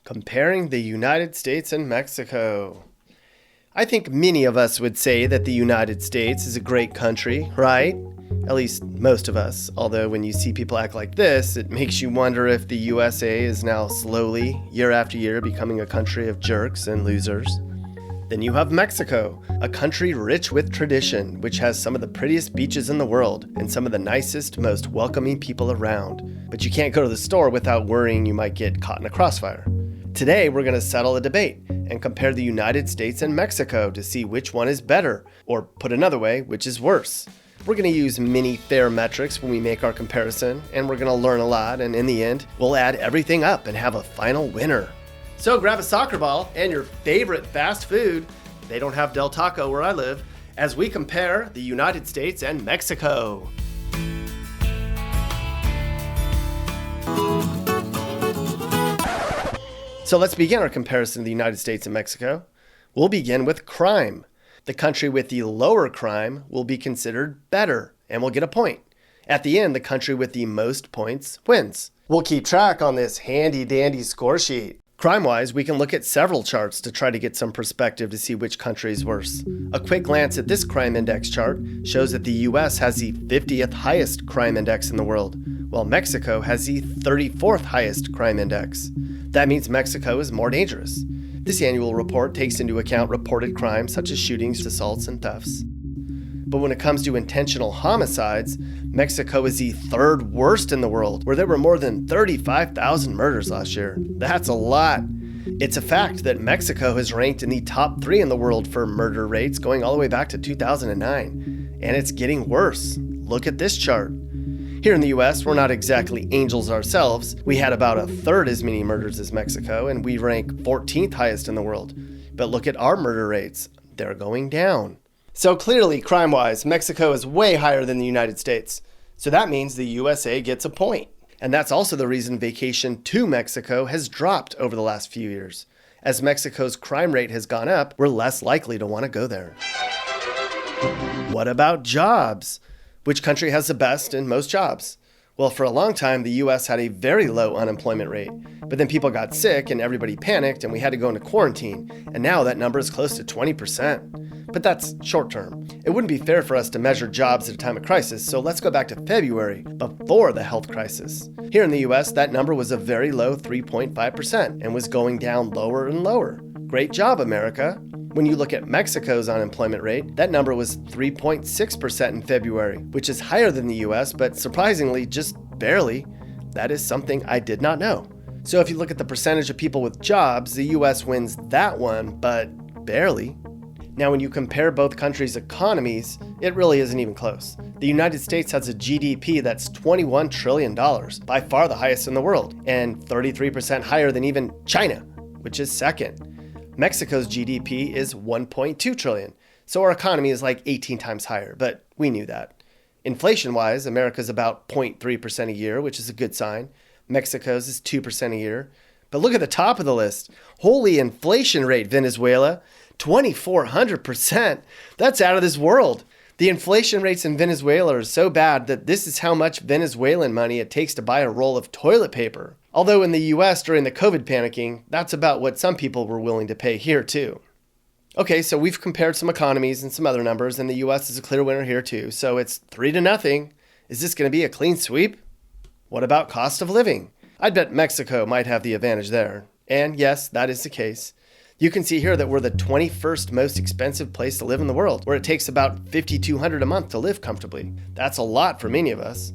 Comparing the United States and Mexico. I think many of us would say that the United States is a great country, right? At least most of us, although when you see people act like this, it makes you wonder if the USA is now slowly, year after year, becoming a country of jerks and losers. Then you have Mexico, a country rich with tradition, which has some of the prettiest beaches in the world and some of the nicest, most welcoming people around. But you can't go to the store without worrying you might get caught in a crossfire. Today, we're going to settle a debate and compare the United States and Mexico to see which one is better, or put another way, which is worse. We're going to use many fair metrics when we make our comparison, and we're going to learn a lot, and in the end, we'll add everything up and have a final winner. So grab a soccer ball and your favorite fast food, they don't have Del Taco where I live, as we compare the United States and Mexico. So let's begin our comparison of the United States and Mexico. We'll begin with crime. The country with the lower crime will be considered better and will get a point. At the end, the country with the most points wins. We'll keep track on this handy-dandy score sheet. Crime-wise, we can look at several charts to try to get some perspective to see which country is worse. A quick glance at this crime index chart shows that the US has the 50th highest crime index in the world, while Mexico has the 34th highest crime index. That means Mexico is more dangerous. This annual report takes into account reported crimes such as shootings, assaults, and thefts. But when it comes to intentional homicides, Mexico is the third worst in the world, where there were more than 35,000 murders last year. That's a lot. It's a fact that Mexico has ranked in the top 3 in the world for murder rates going all the way back to 2009. And it's getting worse. Look at this chart. Here in the US, we're not exactly angels ourselves. We had about a third as many murders as Mexico, and we rank 14th highest in the world. But look at our murder rates. They're going down. So clearly, crime-wise, Mexico is way higher than the United States. So that means the USA gets a point. And that's also the reason vacation to Mexico has dropped over the last few years. As Mexico's crime rate has gone up, we're less likely to want to go there. What about jobs? Which country has the best and most jobs? Well, for a long time, the US had a very low unemployment rate. But then people got sick and everybody panicked and we had to go into quarantine. And now that number is close to 20%. But that's short term. It wouldn't be fair for us to measure jobs at a time of crisis, so let's go back to February, before the health crisis. Here in the US, that number was a very low 3.5% and was going down lower and lower. Great job, America. When you look at Mexico's unemployment rate, that number was 3.6% in February, which is higher than the US, but surprisingly, just barely. That is something I did not know. So if you look at the percentage of people with jobs, the US wins that one, but barely. Now, when you compare both countries' economies, it really isn't even close. The United States has a GDP that's $21 trillion, by far the highest in the world, and 33% higher than even China, which is second. Mexico's GDP is $1.2 trillion, so our economy is like 18 times higher, but we knew that. Inflation-wise, America's about 0.3% a year, which is a good sign. Mexico's is 2% a year. But look at the top of the list. Holy inflation rate, Venezuela, 2,400%. That's out of this world. The inflation rates in Venezuela are so bad that this is how much Venezuelan money it takes to buy a roll of toilet paper. Although in the US during the COVID panicking, that's about what some people were willing to pay here too. Okay, so we've compared some economies and some other numbers, and the US is a clear winner here too. So it's 3-0. Is this going to be a clean sweep? What about cost of living? I'd bet Mexico might have the advantage there. And yes, that is the case. You can see here that we're the 21st most expensive place to live in the world, where it takes about $5,200 a month to live comfortably. That's a lot for many of us.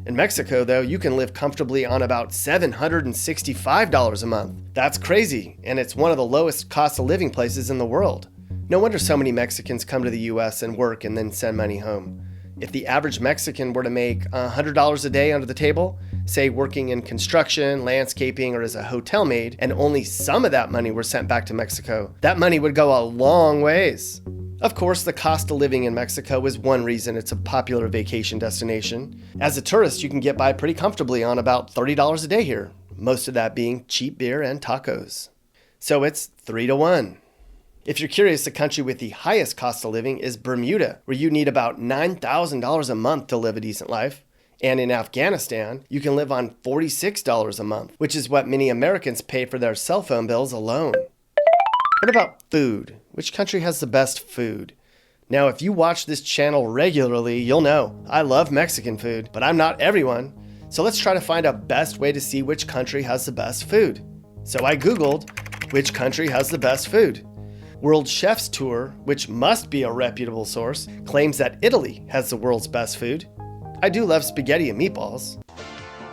In Mexico, though, you can live comfortably on about $765 a month. That's crazy, and it's one of the lowest cost of living places in the world. No wonder so many Mexicans come to the US and work and then send money home. If the average Mexican were to make $100 a day under the table, say working in construction, landscaping, or as a hotel maid, and only some of that money were sent back to Mexico, that money would go a long ways. Of course, the cost of living in Mexico is one reason it's a popular vacation destination. As a tourist, you can get by pretty comfortably on about $30 a day here, most of that being cheap beer and tacos. So it's 3-1. If you're curious, the country with the highest cost of living is Bermuda, where you need about $9,000 a month to live a decent life. And in Afghanistan, you can live on $46 a month, which is what many Americans pay for their cell phone bills alone. What about food? Which country has the best food? Now, if you watch this channel regularly, you'll know I love Mexican food, but I'm not everyone. So let's try to find a best way to see which country has the best food. So I Googled, which country has the best food? World Chef's Tour, which must be a reputable source, claims that Italy has the world's best food. I do love spaghetti and meatballs.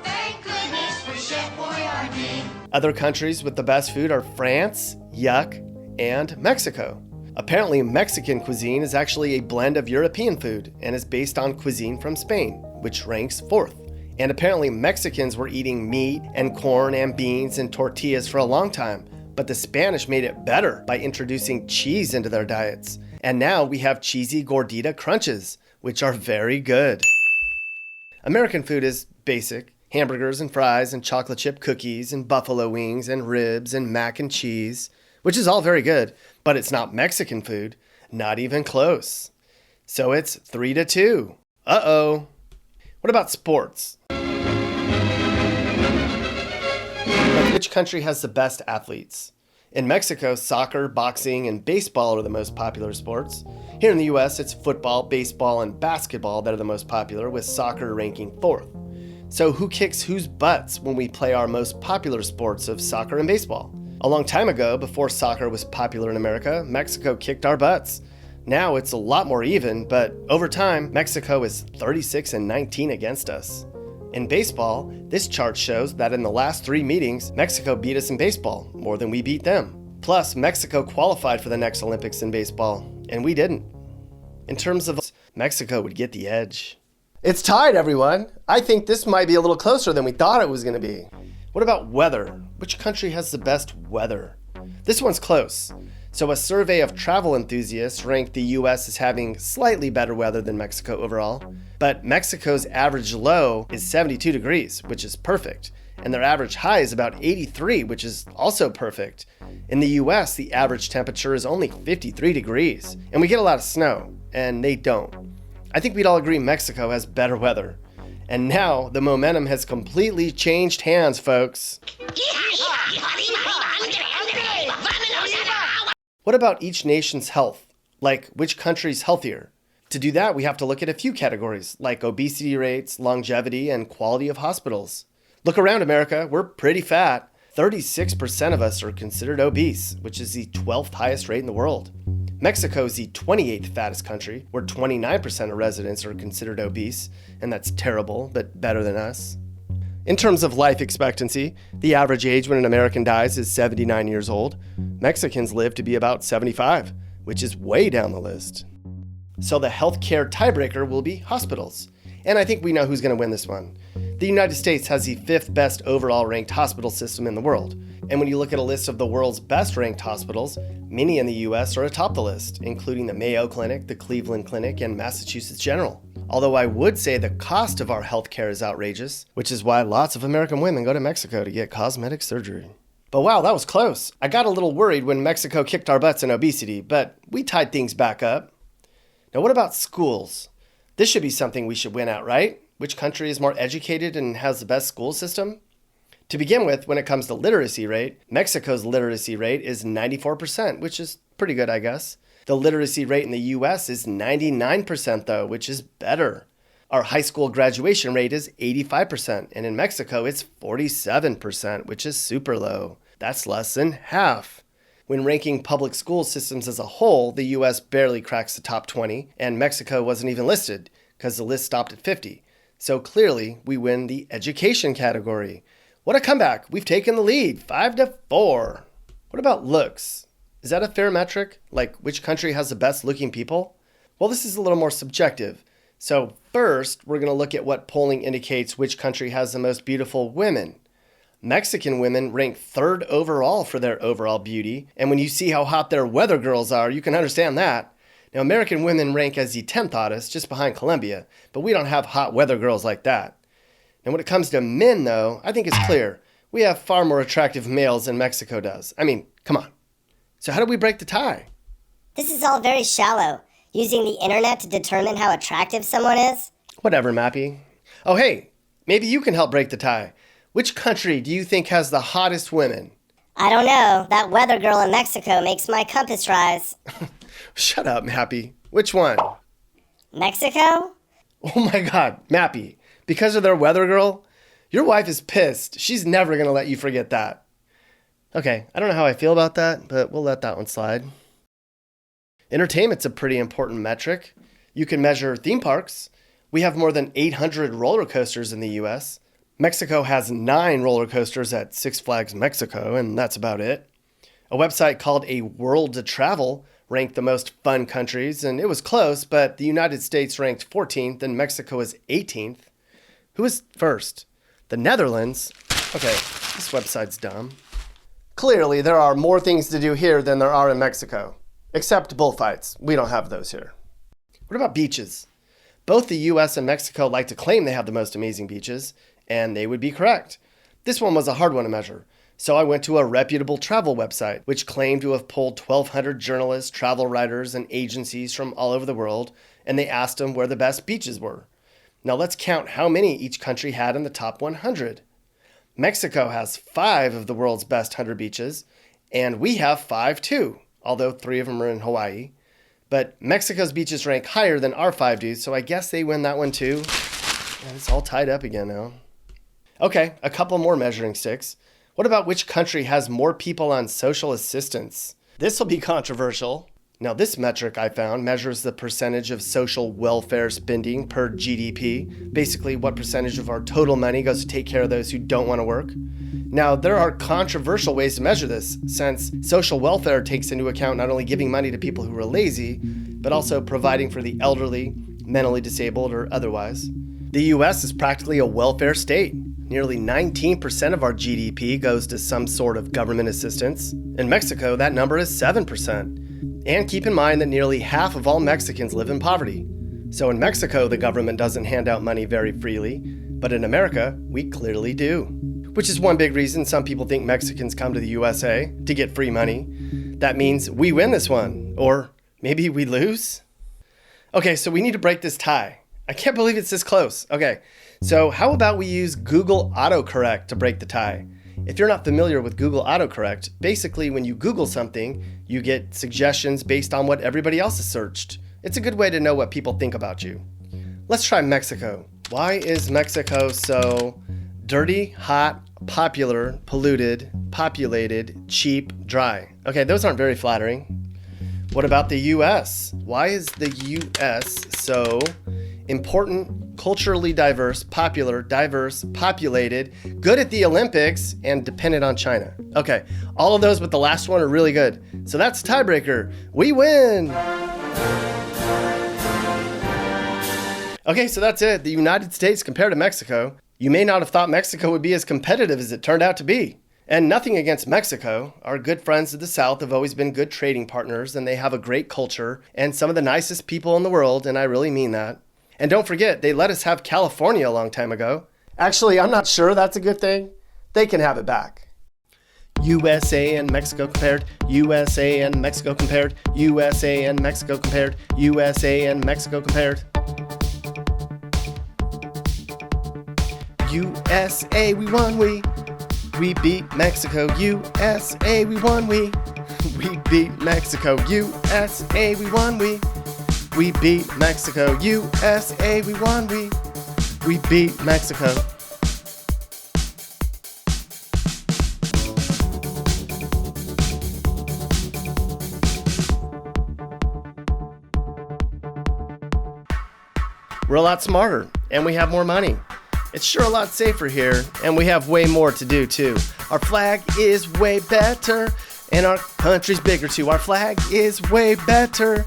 Thank goodness for Chef Boyardee. Other countries with the best food are France, yuck, and Mexico. Apparently, Mexican cuisine is actually a blend of European food and is based on cuisine from Spain, which ranks 4th. And apparently, Mexicans were eating meat and corn and beans and tortillas for a long time, but the Spanish made it better by introducing cheese into their diets. And now we have cheesy gordita crunches, which are very good. American food is basic. Hamburgers and fries and chocolate chip cookies and buffalo wings and ribs and mac and cheese, which is all very good, but it's not Mexican food, not even close. So it's 3-2. Uh-oh. What about sports? Like, which country has the best athletes? In Mexico, soccer, boxing, and baseball are the most popular sports. Here in the US, it's football, baseball, and basketball that are the most popular, with soccer ranking 4th. So who kicks whose butts when we play our most popular sports of soccer and baseball? A long time ago, before soccer was popular in America, Mexico kicked our butts. Now it's a lot more even, but over time, Mexico is 36-19 against us. In baseball, this chart shows that in the last 3 meetings, Mexico beat us in baseball more than we beat them. Plus, Mexico qualified for the next Olympics in baseball, and we didn't. In terms of Mexico would get the edge. It's tied, everyone. I think this might be a little closer than we thought it was going to be. What about weather? Which country has the best weather? This one's close. So a survey of travel enthusiasts ranked the US as having slightly better weather than Mexico overall. But Mexico's average low is 72 degrees, which is perfect. And their average high is about 83, which is also perfect. In the US, the average temperature is only 53 degrees. And we get a lot of snow, and they don't. I think we'd all agree Mexico has better weather. And now the momentum has completely changed hands, folks. What about each nation's health? Like, which country's healthier? To do that, we have to look at a few categories, like obesity rates, longevity, and quality of hospitals. Look around America, we're pretty fat. 36% of us are considered obese, which is the 12th highest rate in the world. Mexico is the 28th fattest country, where 29% of residents are considered obese, and that's terrible, but better than us. In terms of life expectancy, the average age when an American dies is 79 years old. Mexicans live to be about 75, which is way down the list. So the healthcare tiebreaker will be hospitals. And I think we know who's going to win this one. The United States has the 5th best overall ranked hospital system in the world. And when you look at a list of the world's best ranked hospitals, many in the US are atop the list, including the Mayo Clinic, the Cleveland Clinic, and Massachusetts General. Although I would say the cost of our healthcare is outrageous, which is why lots of American women go to Mexico to get cosmetic surgery. But wow, that was close. I got a little worried when Mexico kicked our butts in obesity, but we tied things back up. Now what about schools? This should be something we should win at, right? Which country is more educated and has the best school system? To begin with, when it comes to literacy rate, Mexico's literacy rate is 94%, which is pretty good, I guess. The literacy rate in the US is 99% though, which is better. Our high school graduation rate is 85%, and in Mexico it's 47%, which is super low. That's less than half. When ranking public school systems as a whole, the US barely cracks the top 20, and Mexico wasn't even listed, because the list stopped at 50. So clearly, we win the education category. What a comeback. We've taken the lead, 5-4. What about looks? Is that a fair metric? Like, which country has the best looking people? Well, this is a little more subjective. So first, we're going to look at what polling indicates which country has the most beautiful women. Mexican women rank 3rd overall for their overall beauty. And when you see how hot their weather girls are, you can understand that. Now, American women rank as the 10th hottest, just behind Colombia, but we don't have hot weather girls like that. And when it comes to men, though, I think it's clear. We have far more attractive males than Mexico does. I mean, come on. So how do we break the tie? This is all very shallow. Using the internet to determine how attractive someone is? Whatever, Mappy. Oh, hey, maybe you can help break the tie. Which country do you think has the hottest women? I don't know. That weather girl in Mexico makes my compass rise. Shut up, Mappy. Which one? Mexico? Oh my God, Mappy. Because of their weather girl? Your wife is pissed. She's never going to let you forget that. Okay, I don't know how I feel about that, but we'll let that one slide. Entertainment's a pretty important metric. You can measure theme parks. We have more than 800 roller coasters in the US. Mexico has 9 roller coasters at Six Flags Mexico, and that's about it. A website called A World to Travel ranked the most fun countries, and it was close, but the United States ranked 14th and Mexico is 18th. Who is first? The Netherlands? Okay, this website's dumb. Clearly, there are more things to do here than there are in Mexico. Except bullfights. We don't have those here. What about beaches? Both the US and Mexico like to claim they have the most amazing beaches, and they would be correct. This one was a hard one to measure. So I went to a reputable travel website, which claimed to have polled 1,200 journalists, travel writers, and agencies from all over the world, and they asked them where the best beaches were. Now let's count how many each country had in the top 100. Mexico has 5 of the world's best 100 beaches, and we have 5 too, although 3 of them are in Hawaii. But Mexico's beaches rank higher than our 5 do, so I guess they win that one too. And it's all tied up again now. Okay, a couple more measuring sticks. What about which country has more people on social assistance? This will be controversial. Now, this metric I found measures the percentage of social welfare spending per GDP, basically what percentage of our total money goes to take care of those who don't want to work. Now, there are controversial ways to measure this, since social welfare takes into account not only giving money to people who are lazy, but also providing for the elderly, mentally disabled, or otherwise. The US is practically a welfare state. Nearly 19% of our GDP goes to some sort of government assistance. In Mexico, that number is 7%. And keep in mind that nearly half of all Mexicans live in poverty. So in Mexico, the government doesn't hand out money very freely, but in America, we clearly do. Which is one big reason some people think Mexicans come to the USA to get free money. That means we win this one, or maybe we lose. Okay, so we need to break this tie. I can't believe it's this close. Okay, so how about we use Google autocorrect to break the tie? If you're not familiar with Google autocorrect, basically when you Google something, you get suggestions based on what everybody else has searched. It's a good way to know what people think about you. Let's try Mexico. Why is Mexico so dirty, hot, popular, polluted, populated, cheap, dry? Okay, those aren't very flattering. What about the US? Why is the US so important, culturally diverse, popular, diverse, populated, good at the Olympics, and dependent on China? Okay, all of those but the last one are really good. So that's tiebreaker. We win! Okay, so that's it. The United States compared to Mexico. You may not have thought Mexico would be as competitive as it turned out to be. And nothing against Mexico. Our good friends to the south have always been good trading partners, and they have a great culture and some of the nicest people in the world, and I really mean that. And don't forget, they let us have California a long time ago. Actually, I'm not sure that's a good thing. They can have it back. USA and Mexico compared. USA and Mexico compared. USA and Mexico compared. USA and Mexico compared. USA, we won, we beat Mexico. USA, we won, we beat Mexico. USA, we won, we beat Mexico. USA, we won, we beat Mexico. We're a lot smarter, and we have more money. It's sure a lot safer here, and we have way more to do too. Our flag is way better, and our country's bigger too. Our flag is way better,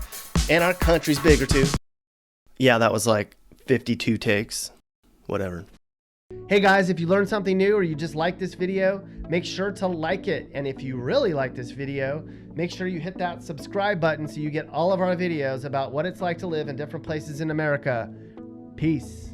and our country's bigger too. Yeah, that was like 52 takes. Whatever. Hey guys, if you learned something new or you just like this video, make sure to like it. And if you really like this video, make sure you hit that subscribe button so you get all of our videos about what it's like to live in different places in America. Peace.